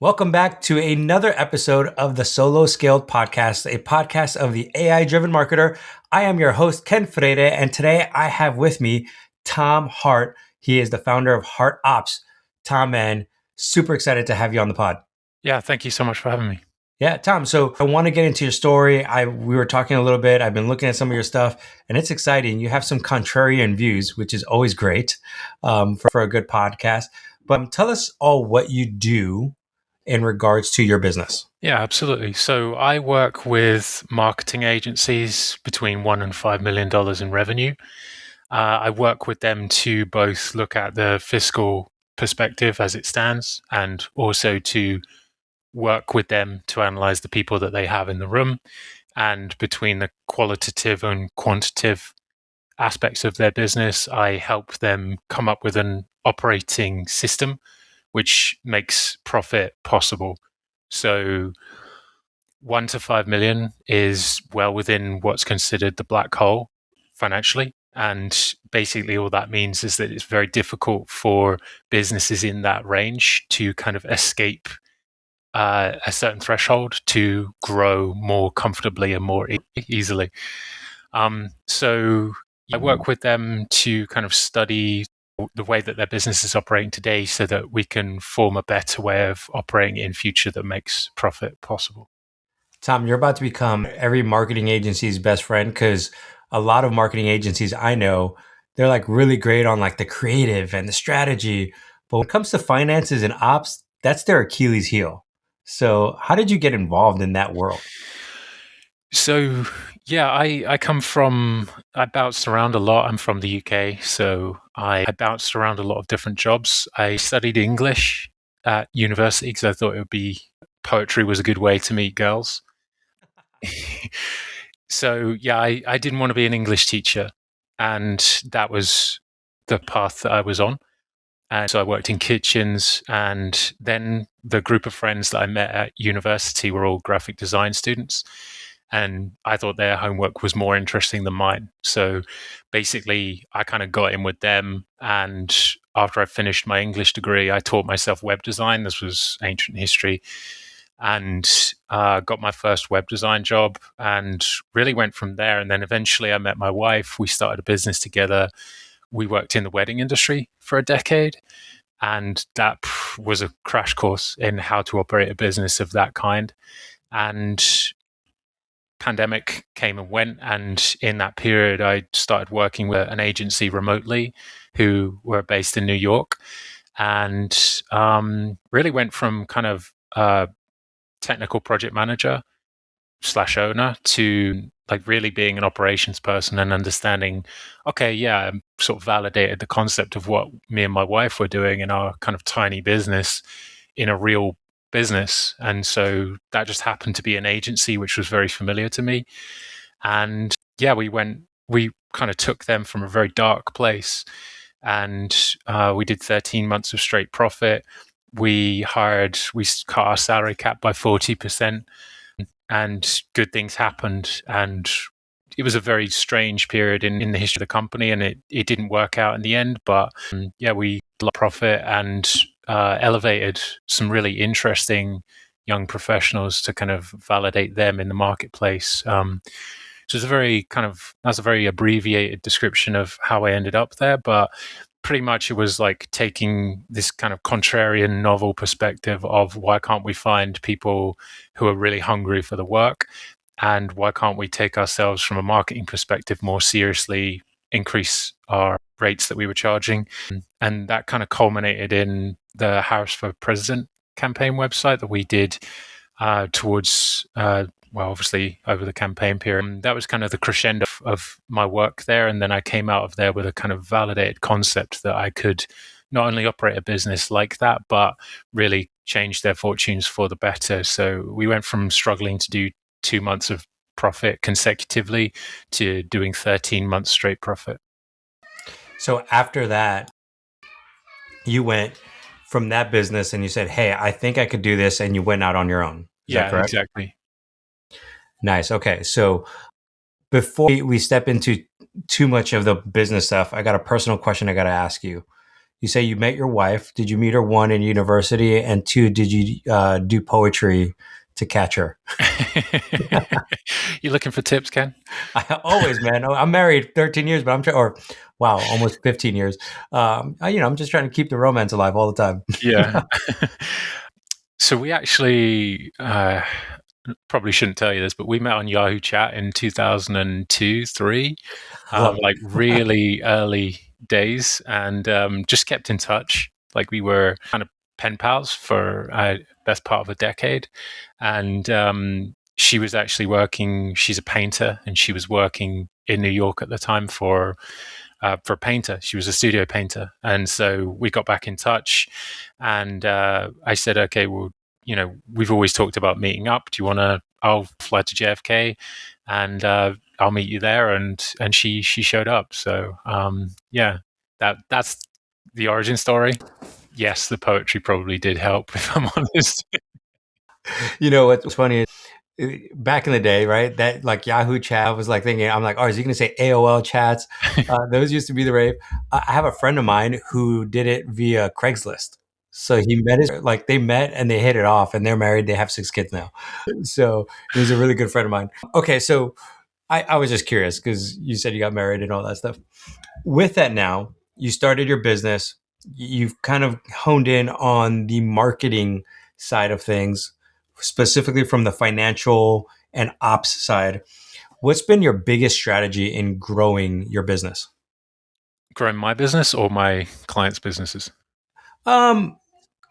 Welcome back to another episode of the Solo Scaled Podcast, a podcast of the AI-driven marketer. I am your host, Ken Freire, and today I have with me Tom Hart. He is the founder of Hart Ops. Tom, man, super excited to have you on the pod. Yeah, thank you so much for having me. Yeah, Tom. So I want to get into your story. We were talking a little bit. I've been looking at some of your stuff, and it's exciting. You have some contrarian views, which is always great for a good podcast. But tell us all what you do in regards to your business. Yeah, absolutely. So I work with marketing agencies between $1 and $5 million in revenue. I work with them to both look at the fiscal perspective as it stands and also to work with them to analyze the people that they have in the room. And between the qualitative and quantitative aspects of their business, I help them come up with an operating system which makes profit possible. So 1 to 5 million is well within what's considered the black hole financially. And basically all that means is that it's very difficult for businesses in that range to kind of escape a certain threshold to grow more comfortably and more easily. So I work with them to kind of study the way that their business is operating today so that we can form a better way of operating in future that makes profit possible. Tom, you're about to become every marketing agency's best friend because a lot of marketing agencies I know, they're like really great on like the creative and the strategy. But when it comes to finances and ops, that's their Achilles heel. So how did you get involved in that world? So, yeah, I come from, I bounced around a lot. I'm from the UK, so I bounced around a lot of different jobs. I studied English at university because I thought it would be, poetry was a good way to meet girls. So, yeah, I didn't want to be an English teacher. And that was the path that I was on. And so I worked in kitchens. And then the group of friends that I met at university were all graphic design students. And I thought their homework was more interesting than mine. So basically, I kind of got in with them. And after I finished my English degree, I taught myself web design. This was ancient history. And got my first web design job and really went from there. And then eventually I met my wife. We started a business together. We worked in the wedding industry for a decade. And that was a crash course in how to operate a business of that kind. And pandemic came and went, and in that period I started working with an agency remotely who were based in New York, and really went from kind of technical project manager / owner to like really being an operations person and understanding, okay, yeah, I sort of validated the concept of what me and my wife were doing in our kind of tiny business in a real business. And so that just happened to be an agency which was very familiar to me. And yeah, we kind of took them from a very dark place, and we did 13 months of straight profit. We cut our salary cap by 40%, and good things happened. And it was a very strange period in the history of the company, and it didn't work out in the end. But yeah, we got profit and elevated some really interesting young professionals to kind of validate them in the marketplace. So that's a very abbreviated description of how I ended up there, but pretty much it was like taking this kind of contrarian novel perspective of why can't we find people who are really hungry for the work, and why can't we take ourselves from a marketing perspective more seriously, increase our rates that we were charging. And that kind of culminated in the Harris for President campaign website that we did towards obviously over the campaign period. That was kind of the crescendo of my work there. And then I came out of there with a kind of validated concept that I could not only operate a business like that, but really change their fortunes for the better. So we went from struggling to do 2 months of profit consecutively to doing 13 months straight profit. So after that, you went from that business and you said, hey, I think I could do this. And you went out on your own. Is that correct? Exactly. Nice. Okay. So before we step into too much of the business stuff, I got a personal question I got to ask you. You say you met your wife. Did you meet her, one, in university, and two, did you do poetry to catch her? You looking for tips, Ken? I always, man. I'm married 13 years, but I'm trying, or wow, almost 15 years. I'm just trying to keep the romance alive all the time. Yeah. So we actually probably shouldn't tell you this, but we met on Yahoo Chat in 2002, three, I love like it. really early days, and just kept in touch. Like we were kind of pen pals for best part of a decade, and she was actually working. She's a painter, and she was working in New York at the time for a painter. She was a studio painter, and so we got back in touch. And I said, okay, well, we've always talked about meeting up. Do you want to? I'll fly to JFK, and I'll meet you there. And she showed up. So yeah, that's the origin story. Yes, the poetry probably did help, if I'm honest. What's funny is back in the day, right? That like Yahoo chat, I was like thinking, I'm like, oh, is he going to say AOL chats? Those used to be the rave. I have a friend of mine who did it via Craigslist. So he met like they met and they hit it off and they're married. They have 6 kids now. So he's a really good friend of mine. Okay. So I was just curious because you said you got married and all that stuff. With that now, you started your business. You've kind of honed in on the marketing side of things, specifically from the financial and ops side. What's been your biggest strategy in growing your business? Growing my business or my clients' businesses? Um,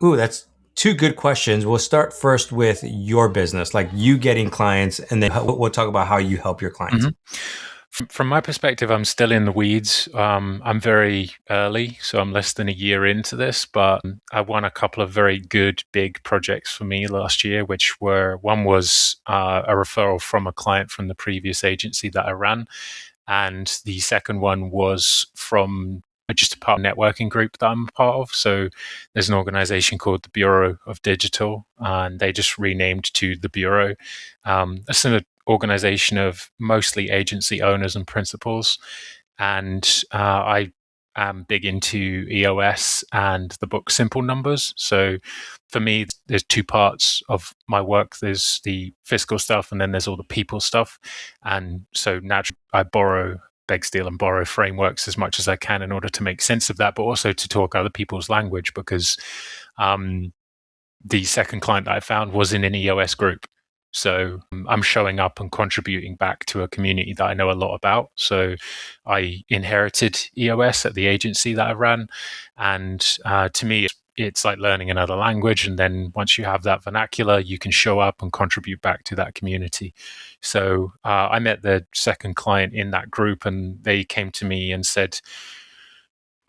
that's two good questions. We'll start first with your business, like you getting clients, and then we'll talk about how you help your clients. Mm-hmm. From my perspective, I'm still in the weeds. I'm very early, so I'm less than a year into this, but I won a couple of very good big projects for me last year, which were one was a referral from a client from the previous agency that I ran. And the second one was from just a part of networking group that I'm a part of. So there's an organization called the Bureau of Digital, and they just renamed to the Bureau. It's an organization of mostly agency owners and principals. And I am big into EOS and the book Simple Numbers. So for me, there's two parts of my work. There's the fiscal stuff, and then there's all the people stuff. And so naturally, I beg, steal, and borrow frameworks as much as I can in order to make sense of that, but also to talk other people's language because the second client that I found was in an EOS group. So I'm showing up and contributing back to a community that I know a lot about. So I inherited EOS at the agency that I ran. And to me, it's like learning another language. And then once you have that vernacular, you can show up and contribute back to that community. So I met the second client in that group, and they came to me and said,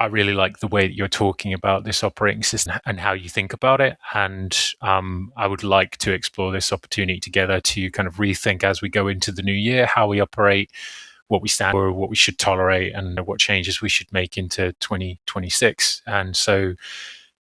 I really like the way that you're talking about this operating system and how you think about it. And I would like to explore this opportunity together to kind of rethink as we go into the new year, how we operate, what we stand for, what we should tolerate, and what changes we should make into 2026. And so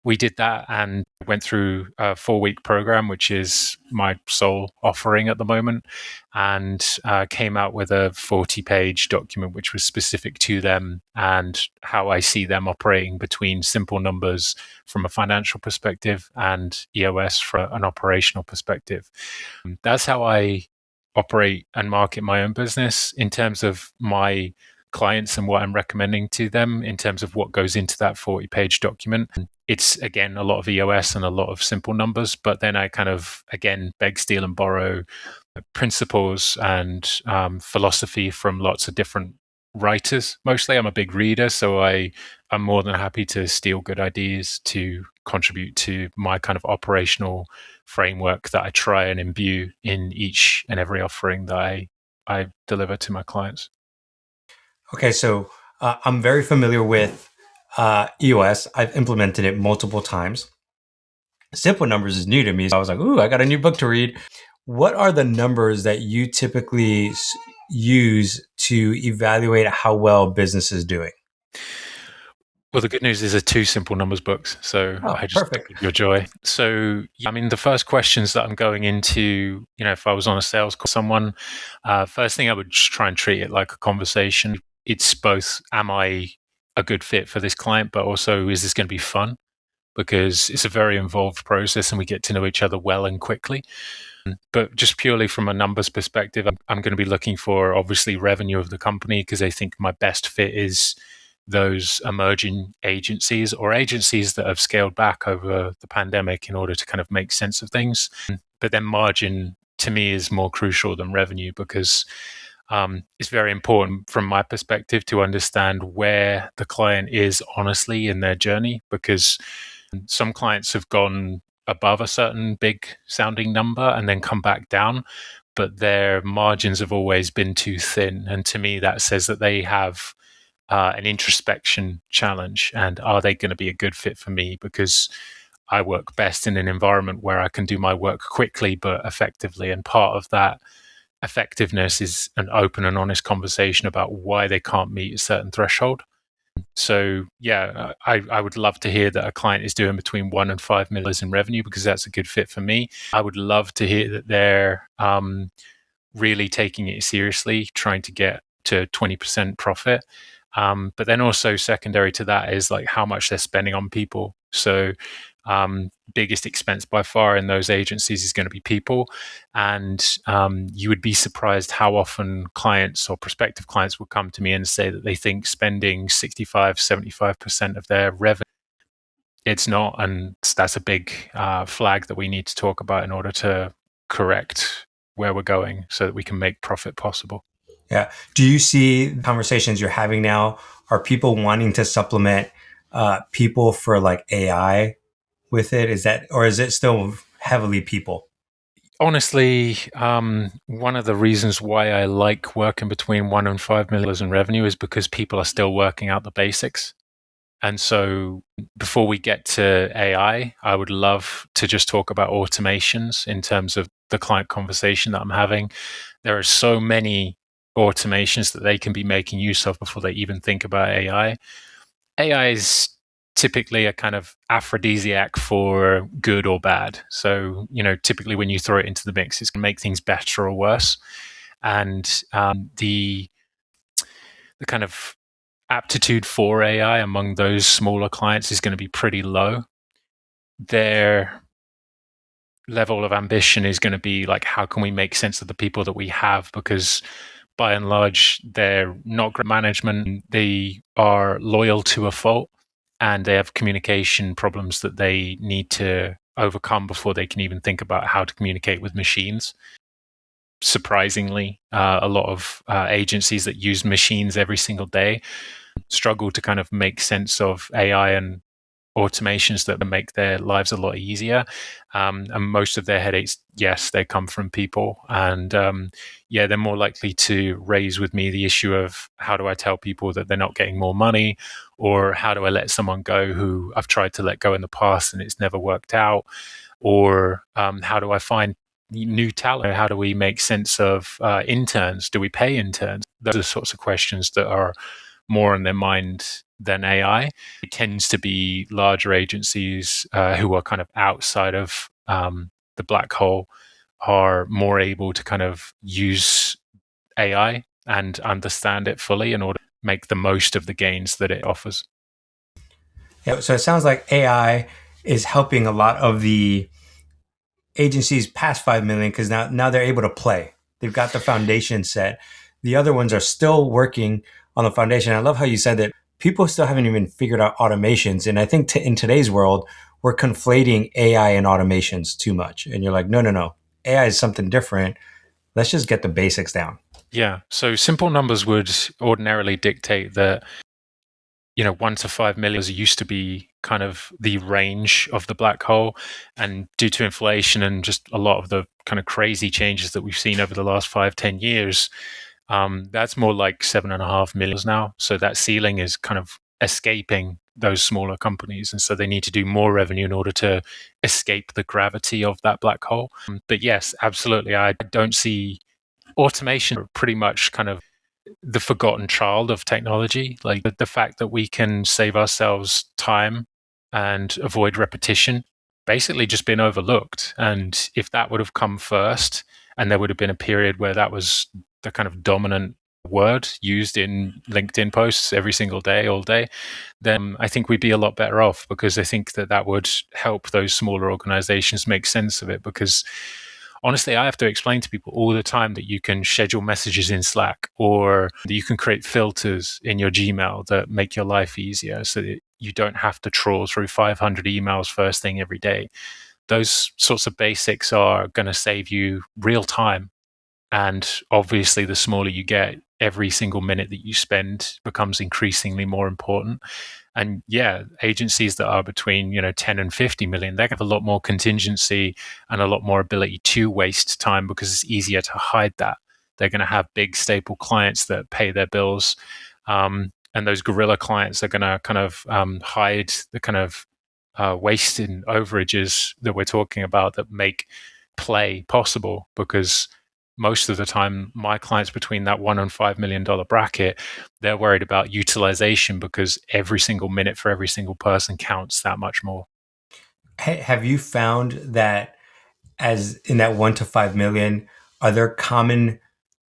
we did that and went through a 4-week program, which is my sole offering at the moment, and came out with a 40-page document, which was specific to them and how I see them operating between simple numbers from a financial perspective and EOS from an operational perspective. That's how I operate and market my own business in terms of my clients and what I'm recommending to them in terms of what goes into that 40-page document. It's, again, a lot of EOS and a lot of simple numbers, but then I kind of, again, beg, steal, and borrow principles and philosophy from lots of different writers. Mostly I'm a big reader, so I'm more than happy to steal good ideas to contribute to my kind of operational framework that I try and imbue in each and every offering that I deliver to my clients. Okay, so I'm very familiar with EOS. I've implemented it multiple times. Simple numbers is new to me. So I was like, ooh, I got a new book to read. What are the numbers that you typically use to evaluate how well business is doing? Well, the good news is they're two simple numbers books, so Oh, I just perfect. give your joy. So, yeah, I mean, the first questions that I'm going into, if I was on a sales call with someone, first thing I would just try and treat it like a conversation. It's both, am I a good fit for this client, but also is this going to be fun? Because it's a very involved process and we get to know each other well and quickly. But just purely from a numbers perspective, I'm going to be looking for obviously revenue of the company because I think my best fit is those emerging agencies or agencies that have scaled back over the pandemic in order to kind of make sense of things. But then margin to me is more crucial than revenue because it's very important from my perspective to understand where the client is honestly in their journey because some clients have gone above a certain big sounding number and then come back down, but their margins have always been too thin. And to me, that says that they have an introspection challenge. And are they going to be a good fit for me? Because I work best in an environment where I can do my work quickly but effectively. And part of that effectiveness is an open and honest conversation about why they can't meet a certain threshold. So yeah, I would love to hear that a client is doing between 1 and 5 million in revenue because that's a good fit for me. I would love to hear that they're really taking it seriously, trying to get to 20% profit. But then also secondary to that is like how much they're spending on people. So biggest expense by far in those agencies is going to be people. And you would be surprised how often clients or prospective clients will come to me and say that they think spending 65, 75% of their revenue, it's not. And that's a big flag that we need to talk about in order to correct where we're going so that we can make profit possible. Yeah. Do you see conversations you're having now? Are people wanting to supplement people for like AI with it? Is that, or is it still heavily people? Honestly, one of the reasons why I like working between 1 and 5 million in revenue is because people are still working out the basics. And so before we get to AI, I would love to just talk about automations in terms of the client conversation that I'm having. There are so many automations that they can be making use of before they even think about AI. AI is typically a kind of aphrodisiac for good or bad. So, typically when you throw it into the mix, it's going to make things better or worse. And the kind of aptitude for AI among those smaller clients is going to be pretty low. Their level of ambition is going to be like, how can we make sense of the people that we have? Because by and large, they're not great management. They are loyal to a fault and they have communication problems that they need to overcome before they can even think about how to communicate with machines. Surprisingly, a lot of agencies that use machines every single day struggle to kind of make sense of AI and automations that make their lives a lot easier. And most of their headaches, yes, they come from people. And they're more likely to raise with me the issue of how do I tell people that they're not getting more money, or how do I let someone go who I've tried to let go in the past and it's never worked out, or how do I find new talent? How do we make sense of interns? Do we pay interns? Those are the sorts of questions that are more on their mind than AI. It tends to be larger agencies who are kind of outside of the black hole are more able to kind of use AI and understand it fully in order to make the most of the gains that it offers. Yeah. So it sounds like AI is helping a lot of the agencies past 5 million because now they're able to play. They've got the foundation set. The other ones are still working on the foundation. I love how you said that people still haven't even figured out automations. And I think in today's world, we're conflating AI and automations too much. And you're like, no, no, no. AI is something different. Let's just get the basics down. Yeah. So simple numbers would ordinarily dictate that 1 to 5 million used to be kind of the range of the black hole. And due to inflation and just a lot of the kind of crazy changes that we've seen over the last 5-10 years, that's more like 7.5 million now. So that ceiling is kind of escaping those smaller companies. And so they need to do more revenue in order to escape the gravity of that black hole. But yes, absolutely. I don't see automation pretty much kind of the forgotten child of technology. Like the fact that we can save ourselves time and avoid repetition, basically just been overlooked. And if that would have come first, and there would have been a period where that was the kind of dominant word used in LinkedIn posts every single day, all day, then I think we'd be a lot better off, because I think that that would help those smaller organizations make sense of it. Because honestly, I have to explain to people all the time that you can schedule messages in Slack, or that you can create filters in your Gmail that make your life easier, so that you don't have to trawl through 500 emails first thing every day. Those sorts of basics are going to save you real time. And obviously, the smaller you get, every single minute that you spend becomes increasingly more important. And yeah, agencies that are between 10 and 50 million, they have a lot more contingency and a lot more ability to waste time, because it's easier to hide that. They're going to have big staple clients that pay their bills, and those guerrilla clients are going to kind of hide the kind of wasted overages that we're talking about that make play possible. Because most of the time, my clients between that $1 and $5 million bracket, they're worried about utilization, because every single minute for every single person counts that much more. Have you found that, as in that 1 to 5 million, are there common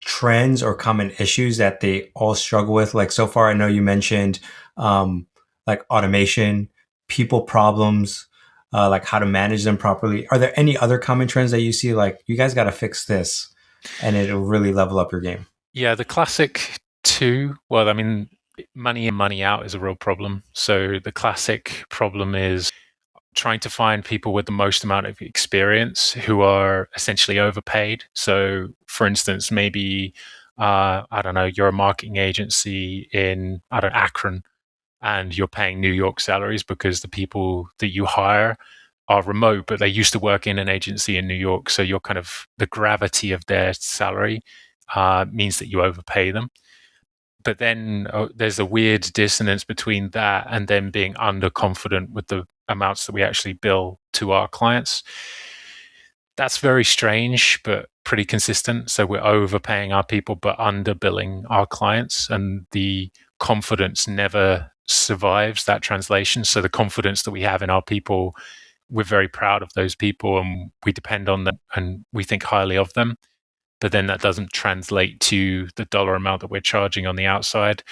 trends or common issues that they all struggle with? Like, so far, I know you mentioned um, like automation, people problems, like how to manage them properly. Are there any other common trends that you see, like, you guys got to fix this and it'll really level up your game? Yeah, the classic two, well, I mean, money in, money out is a real problem. So the classic problem is trying to find people with the most amount of experience who are essentially overpaid. So, for instance, maybe I don't know, you're a marketing agency in, I don't know, Akron, and you're paying New York salaries because the people that you hire are remote, but they used to work in an agency in New York. So you're kind of, the gravity of their salary means that you overpay them. But then there's a weird dissonance between that and then being underconfident with the amounts that we actually bill to our clients. That's very strange, but pretty consistent. So we're overpaying our people, but underbilling our clients. And the confidence never survives that translation. So the confidence that we have in our people, we're very proud of those people and we depend on them and we think highly of them. But then that doesn't translate to the dollar amount that we're charging on the outside.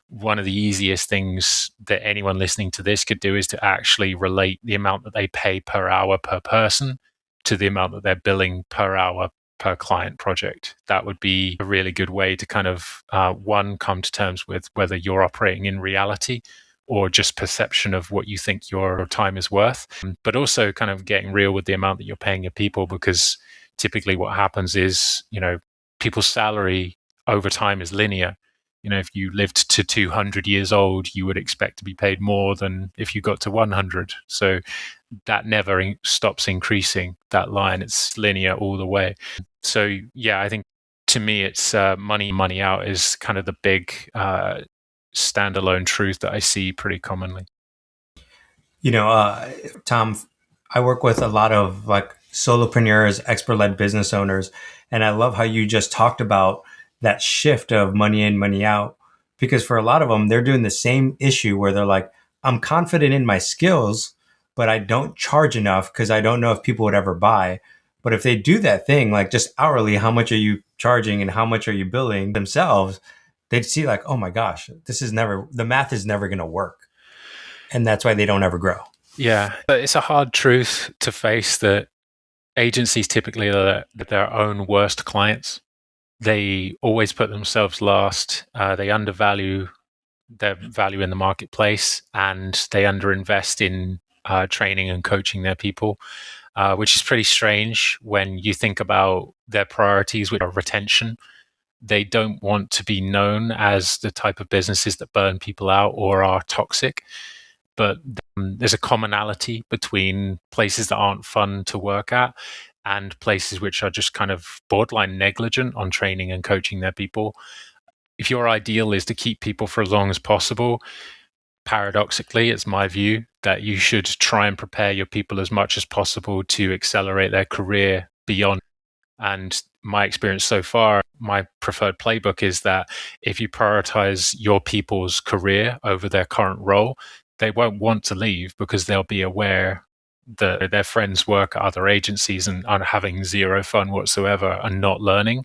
One of the easiest things that anyone listening to this could do is to actually relate the amount that they pay per hour per person to the amount that they're billing per hour per client project. That would be a really good way to kind of, one, come to terms with whether you're operating in reality or just perception of what you think your time is worth, but also kind of getting real with the amount that you're paying your people. Because typically what happens is, people's salary over time is linear. If you lived to 200 years old, you would expect to be paid more than if you got to 100. So that never stops increasing, that line. It's linear all the way. So yeah, I think to me, it's money out is kind of the big standalone truth that I see pretty commonly. Tom, I work with a lot of like solopreneurs, expert led business owners, and I love how you just talked about that shift of money in, money out. Because for a lot of them, they're doing the same issue where they're like, I'm confident in my skills, but I don't charge enough because I don't know if people would ever buy. But if they do that thing, like just hourly, how much are you charging and how much are you billing themselves? They'd see like, oh my gosh, the math is never going to work. And that's why they don't ever grow. Yeah, but it's a hard truth to face that agencies typically are their own worst clients. They always put themselves last. They undervalue their value in the marketplace, and they underinvest in training and coaching their people, which is pretty strange when you think about their priorities, which are retention. They don't want to be known as the type of businesses that burn people out or are toxic. But there's a commonality between places that aren't fun to work at and places which are just kind of borderline negligent on training and coaching their people. If your ideal is to keep people for as long as possible, paradoxically, it's my view that you should try and prepare your people as much as possible to accelerate their career beyond. And my experience so far, my preferred playbook is that if you prioritize your people's career over their current role, they won't want to leave because they'll be aware that their friends work at other agencies and are having zero fun whatsoever and not learning.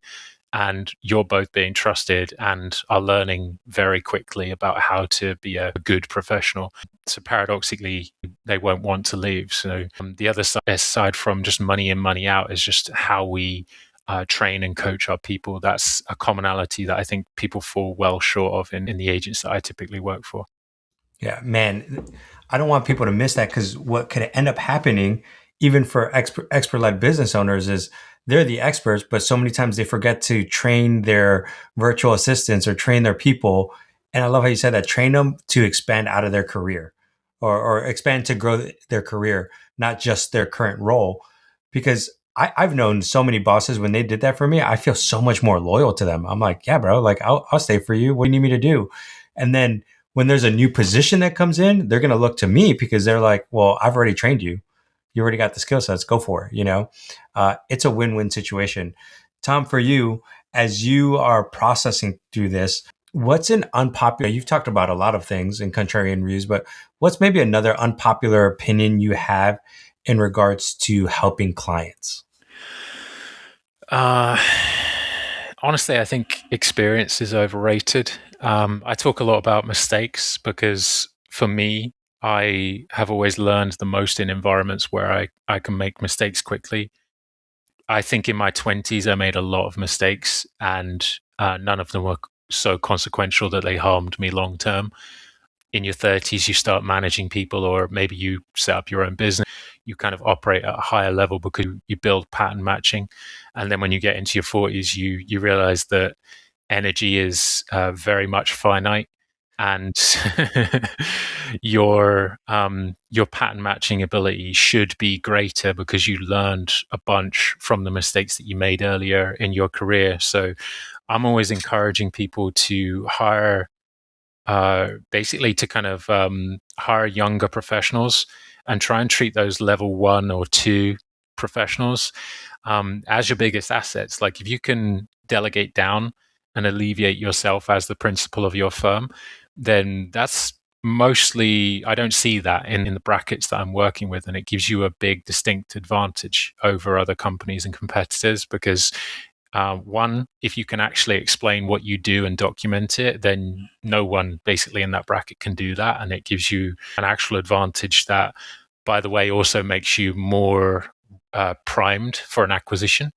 and you're both being trusted and are learning very quickly about how to be a good professional. So paradoxically, they won't want to leave. So the other side, aside from just money in, money out, is just how we train and coach our people. That's a commonality that I think people fall well short of in the agents that I typically work for. Yeah, man, I don't want people to miss that, because what could end up happening, even for expert-led business owners, is they're the experts, but so many times they forget to train their virtual assistants or train their people. And I love how you said that, train them to expand out of their career, or expand to grow their career, not just their current role. Because I've known so many bosses, when they did that for me, I feel so much more loyal to them. I'm like, yeah, bro, like I'll stay for you. What do you need me to do? And then when there's a new position that comes in, they're going to look to me, because they're like, well, I've already trained you. You already got the skill sets. Go for it. It's a win-win situation. Tom, for you, as you are processing through this, what's an unpopular, you've talked about a lot of things in contrarian views, but what's maybe another unpopular opinion you have in regards to helping clients? Honestly, I think experience is overrated. I talk a lot about mistakes because for me, I have always learned the most in environments where I can make mistakes quickly. I think in my 20s, I made a lot of mistakes, and none of them were so consequential that they harmed me long term. In your 30s, you start managing people, or maybe you set up your own business. You kind of operate at a higher level because you build pattern matching. And then when you get into your 40s, you realize that energy is very much finite, and your pattern matching ability should be greater because you learned a bunch from the mistakes that you made earlier in your career. So I'm always encouraging people to hire basically to kind of hire younger professionals and try and treat those level 1 or 2 professionals as your biggest assets. Like if you can delegate down and alleviate yourself as the principal of your firm, then that's mostly, I don't see that in the brackets that I'm working with. And it gives you a big distinct advantage over other companies and competitors because one, if you can actually explain what you do and document it, then no one basically in that bracket can do that. And it gives you an actual advantage that, by the way, also makes you more primed for an acquisition.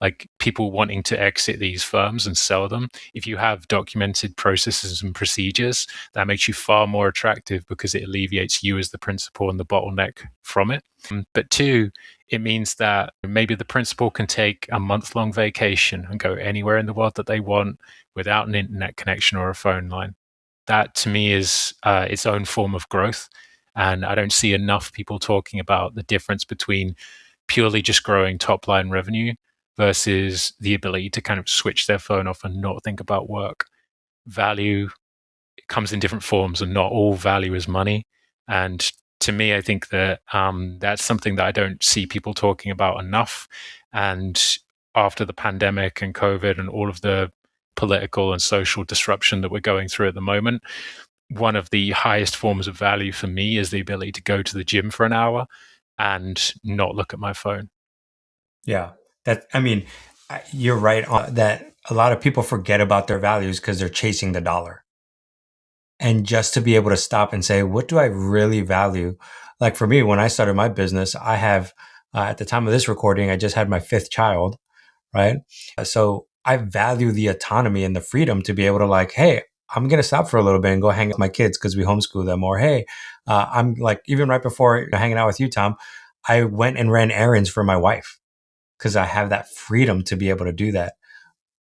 Like people wanting to exit these firms and sell them. If you have documented processes and procedures, that makes you far more attractive because it alleviates you as the principal and the bottleneck from it. But two, it means that maybe the principal can take a month-long vacation and go anywhere in the world that they want without an internet connection or a phone line. That to me is its own form of growth. And I don't see enough people talking about the difference between purely just growing top line revenue versus the ability to kind of switch their phone off and not think about work. Value comes in different forms, and not all value is money. And to me, I think that that's something that I don't see people talking about enough. And after the pandemic and COVID and all of the political and social disruption that we're going through at the moment, one of the highest forms of value for me is the ability to go to the gym for an hour and not look at my phone. Yeah, you're right on that. A lot of people forget about their values because they're chasing the dollar. And just to be able to stop and say, what do I really value? Like for me, when I started my business, I have, at the time of this recording, I just had my fifth child, right? So I value the autonomy and the freedom to be able to, like, hey, I'm going to stop for a little bit and go hang out with my kids because we homeschool them. Or, hey, I'm like, even right before hanging out with you, Tom, I went and ran errands for my wife because I have that freedom to be able to do that.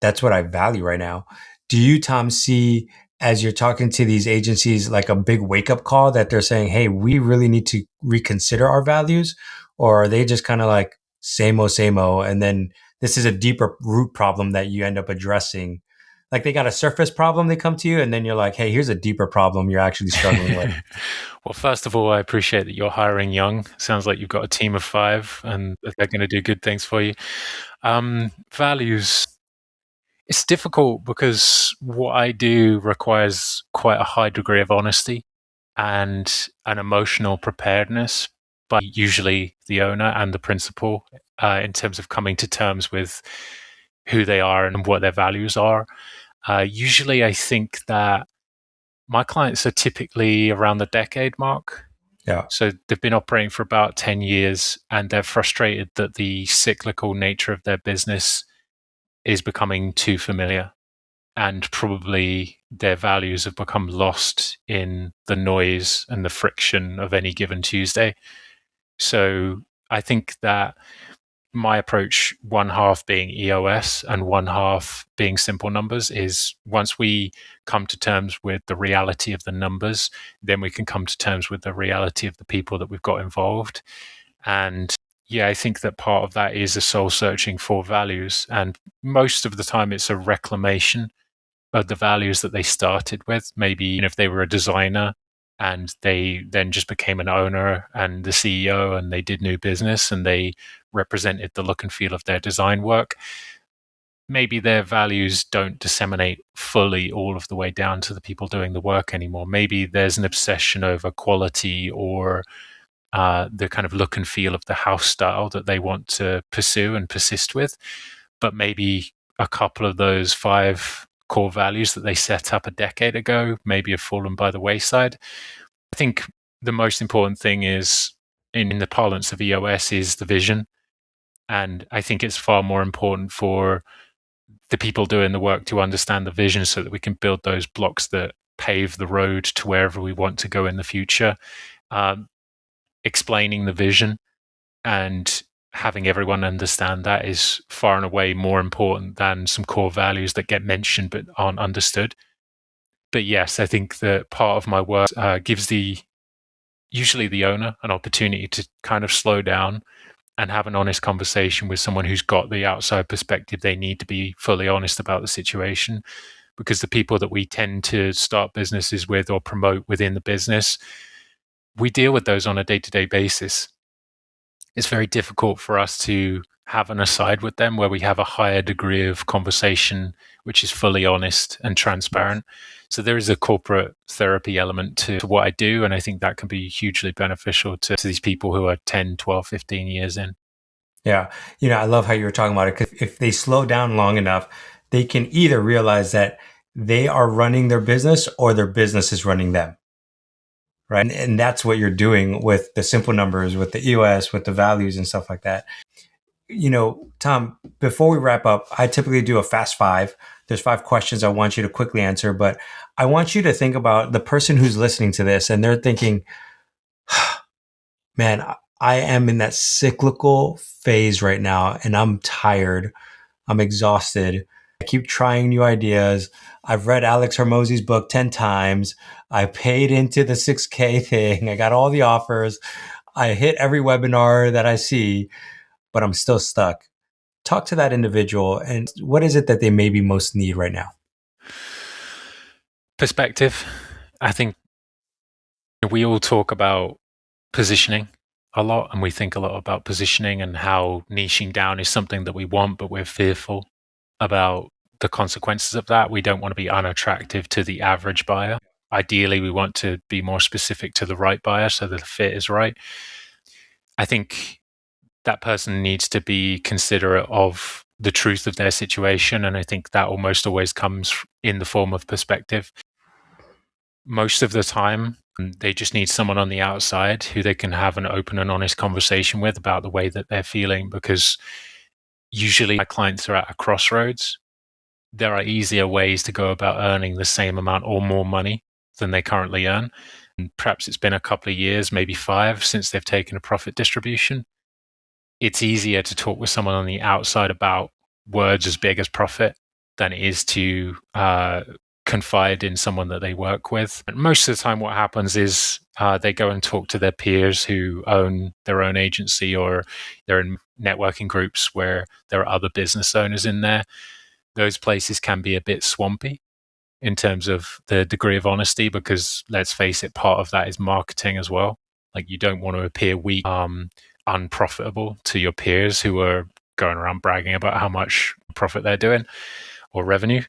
That's what I value right now. Do you, Tom, see, as you're talking to these agencies, like a big wake up call that they're saying, hey, we really need to reconsider our values? Or are they just kind of like same o, and then this is a deeper root problem that you end up addressing? Like they got a surface problem, they come to you, and then you're like, hey, here's a deeper problem you're actually struggling with. Well, first of all, I appreciate that you're hiring young. Sounds like you've got a team of 5 and that they're going to do good things for you. Values. It's difficult because what I do requires quite a high degree of honesty and an emotional preparedness by usually the owner and the principal in terms of coming to terms with who they are and what their values are. Usually, I think that my clients are typically around the decade mark. Yeah. So they've been operating for about 10 years and they're frustrated that the cyclical nature of their business is becoming too familiar. And probably their values have become lost in the noise and the friction of any given Tuesday. So I think that my approach, one half being EOS and one half being simple numbers, is once we come to terms with the reality of the numbers, then we can come to terms with the reality of the people that we've got involved. And yeah, I think that part of that is a soul searching for values. And most of the time, it's a reclamation of the values that they started with. Maybe if they were a designer and they then just became an owner and the CEO and they did new business and they represented the look and feel of their design work, maybe their values don't disseminate fully all of the way down to the people doing the work anymore. Maybe there's an obsession over quality or the kind of look and feel of the house style that they want to pursue and persist with. But maybe a couple of those 5 core values that they set up a decade ago maybe have fallen by the wayside. I think the most important thing is, in the parlance of EOS, is the vision. And I think it's far more important for the people doing the work to understand the vision so that we can build those blocks that pave the road to wherever we want to go in the future. Explaining the vision and having everyone understand that is far and away more important than some core values that get mentioned but aren't understood. But yes, I think that part of my work gives usually the owner an opportunity to kind of slow down and have an honest conversation with someone who's got the outside perspective they need to be fully honest about the situation. Because the people that we tend to start businesses with or promote within the business, we deal with those on a day-to-day basis. It's very difficult for us to have an aside with them where we have a higher degree of conversation, which is fully honest and transparent. So there is a corporate therapy element to what I do. And I think that can be hugely beneficial to these people who are 10, 12, 15 years in. Yeah. I love how you were talking about it, because if they slow down long enough, they can either realize that they are running their business or their business is running them. Right. And that's what you're doing with the simple numbers, with the EOS, with the values and stuff like that. Tom, before we wrap up, I typically do a fast 5. There's 5 questions I want you to quickly answer, but I want you to think about the person who's listening to this and they're thinking, man, I am in that cyclical phase right now and I'm tired. I'm exhausted. I keep trying new ideas. I've read Alex Hormozy's book 10 times. I paid into the 6K thing. I got all the offers. I hit every webinar that I see, but I'm still stuck. Talk to that individual and what is it that they maybe most need right now? Perspective. I think we all talk about positioning a lot, and we think a lot about positioning and how niching down is something that we want, but we're fearful about the consequences of that. We don't want to be unattractive to the average buyer. Ideally, we want to be more specific to the right buyer so that the fit is right. I think that person needs to be considerate of the truth of their situation. And I think that almost always comes in the form of perspective. Most of the time, they just need someone on the outside who they can have an open and honest conversation with about the way that they're feeling, because usually my clients are at a crossroads. There are easier ways to go about earning the same amount or more money than they currently earn. And perhaps it's been a couple of years, maybe 5, since they've taken a profit distribution. It's easier to talk with someone on the outside about words as big as profit than it is to confide in someone that they work with. And most of the time, what happens is they go and talk to their peers who own their own agency, or they're in networking groups where there are other business owners in there. Those places can be a bit swampy in terms of the degree of honesty, because let's face it, part of that is marketing as well. Like, you don't want to appear weak, unprofitable to your peers who are going around bragging about how much profit they're doing or revenue.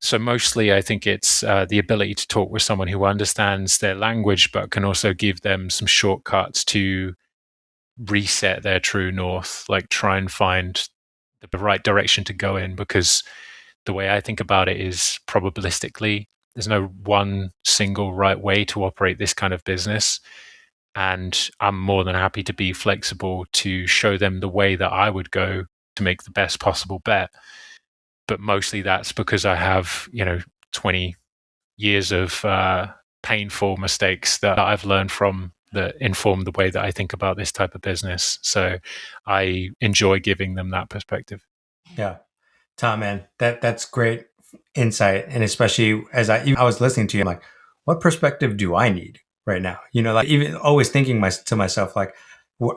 So mostly I think it's the ability to talk with someone who understands their language, but can also give them some shortcuts to reset their true north, like try and find the right direction to go in, because the way I think about it is probabilistically. There's no one single right way to operate this kind of business. And I'm more than happy to be flexible to show them the way that I would go to make the best possible bet. But mostly that's because I have, 20 years of painful mistakes that I've learned from that inform the way that I think about this type of business. So I enjoy giving them that perspective. Yeah. Tom, man, that's great insight. And especially as I was listening to you, I'm like, what perspective do I need right now? Like even always thinking to myself, like,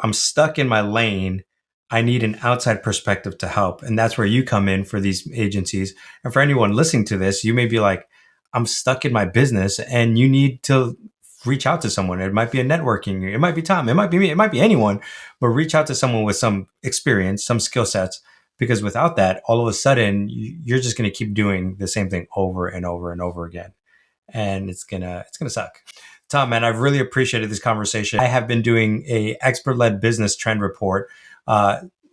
I'm stuck in my lane. I need an outside perspective to help. And that's where you come in for these agencies. And for anyone listening to this, you may be like, I'm stuck in my business and you need to reach out to someone. It might be a networking. It might be Tom. It might be me. It might be anyone, but reach out to someone with some experience, some skill sets, because without that, all of a sudden you're just going to keep doing the same thing over and over and over again, and it's gonna suck. Tom, man, I've really appreciated this conversation. I have been doing a expert-led business trend report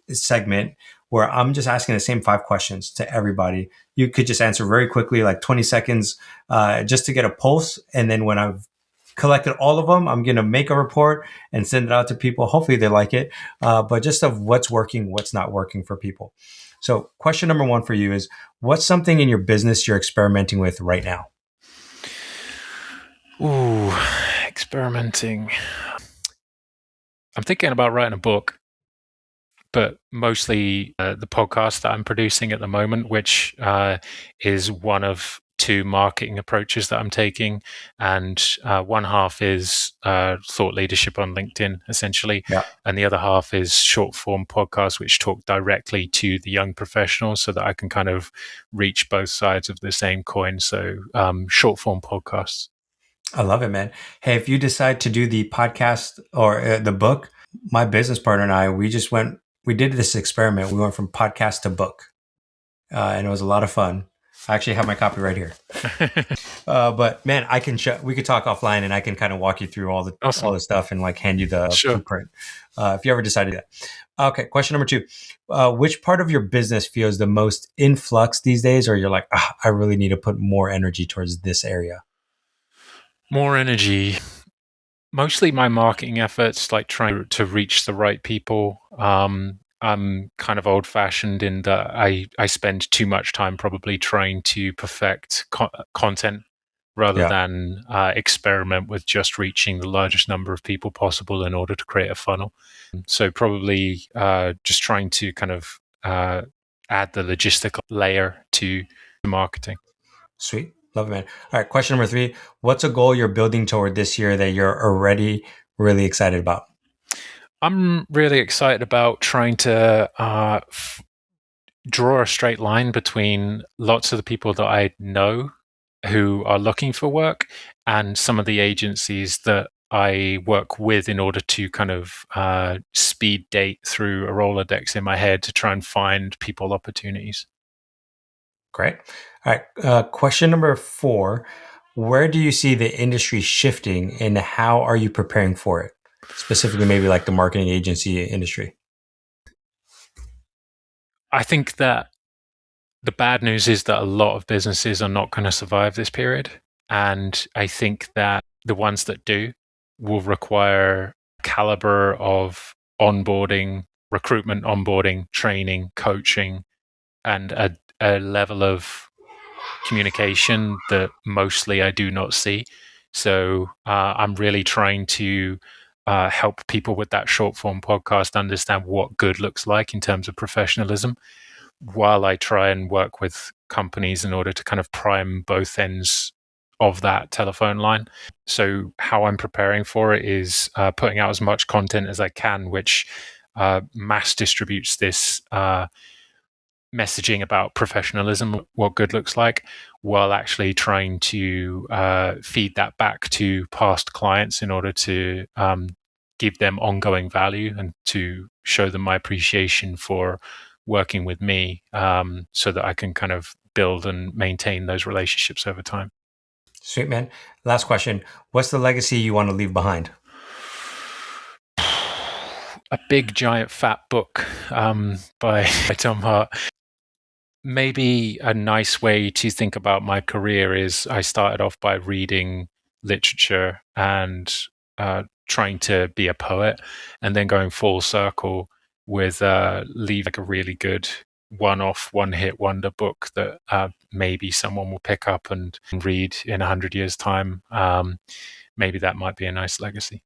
segment where I'm just asking the same 5 questions to everybody. You could just answer very quickly, like 20 seconds, just to get a pulse. And then when I've collected all of them, I'm going to make a report and send it out to people. Hopefully they like it, but just of what's working, what's not working for people. So question number 1 for you is, what's something in your business you're experimenting with right now? Ooh, experimenting. I'm thinking about writing a book, but mostly the podcast that I'm producing at the moment, which is one of 2 marketing approaches that I'm taking. And one half is thought leadership on LinkedIn, essentially. Yeah. And the other half is short form podcasts, which talk directly to the young professionals so that I can kind of reach both sides of the same coin. So short form podcasts. I love it, man. Hey, if you decide to do the podcast or the book, my business partner and I, we did this experiment. We went from podcast to book, and it was a lot of fun. I actually have my copy right here. But man, we could talk offline, and I can kind of walk you through all the stuff and like hand you the blueprint if you ever decide to do that. Okay, question number 2: which part of your business feels the most in flux these days, or you're like, I really need to put more energy towards this area? More energy. Mostly my marketing efforts, like trying to reach the right people. I'm kind of old fashioned in that I spend too much time probably trying to perfect content rather than experiment with just reaching the largest number of people possible in order to create a funnel. So probably just trying to kind of add the logistical layer to the marketing. Sweet. Love it, man. All right. Question number 3. What's a goal you're building toward this year that you're already really excited about? I'm really excited about trying to draw a straight line between lots of the people that I know who are looking for work and some of the agencies that I work with in order to kind of speed date through a Rolodex in my head to try and find people opportunities. Great. All right. Question number 4. Where do you see the industry shifting and how are you preparing for it? Specifically, maybe like the marketing agency industry. I think that the bad news is that a lot of businesses are not going to survive this period. And I think that the ones that do will require caliber of onboarding, recruitment, onboarding, training, coaching, and a level of communication that mostly I do not see. So I'm really trying to help people with that short form podcast understand what good looks like in terms of professionalism, while I try and work with companies in order to kind of prime both ends of that telephone line. So how I'm preparing for it is putting out as much content as I can, which mass distributes this messaging about professionalism, what good looks like, while actually trying to feed that back to past clients in order to give them ongoing value and to show them my appreciation for working with me, so that I can kind of build and maintain those relationships over time. Sweet, man. Last question. What's the legacy you want to leave behind? a big, giant, fat book by Tom Hart. Maybe a nice way to think about my career is I started off by reading literature and trying to be a poet, and then going full circle with leave like a really good one-off, one-hit wonder book that maybe someone will pick up and read in 100 years' time. Maybe that might be a nice legacy.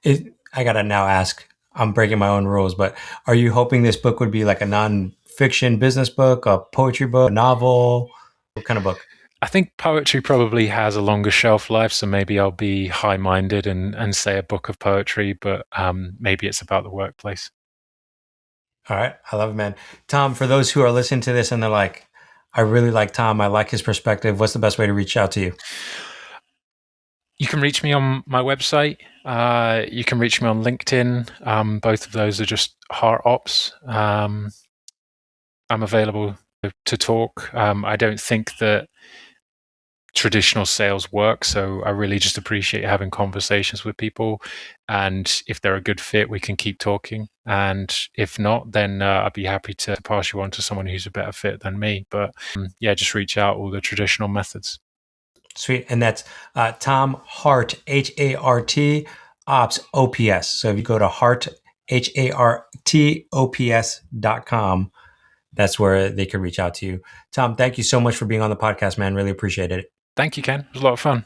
I gotta now ask. I'm breaking my own rules, but are you hoping this book would be like a non-fiction business book, a poetry book, a novel? What kind of book? I think poetry probably has a longer shelf life, so maybe I'll be high-minded and say a book of poetry, but maybe it's about the workplace. All right. I love it, man. Tom, for those who are listening to this and they're like, I really like Tom, I like his perspective, what's the best way to reach out to you? You can reach me on my website. You can reach me on LinkedIn. Both of those are just Hart Ops. I'm available to talk. I don't think that traditional sales work, so I really just appreciate having conversations with people. And if they're a good fit, we can keep talking. And if not, then I'd be happy to pass you on to someone who's a better fit than me. But yeah, just reach out, all the traditional methods. Sweet. And that's Tom Hart, Hart, Ops, OPS. So if you go to Hart, HARTOPS.com, that's where they can reach out to you. Tom, thank you so much for being on the podcast, man. Really appreciate it. Thank you, Ken. It was a lot of fun.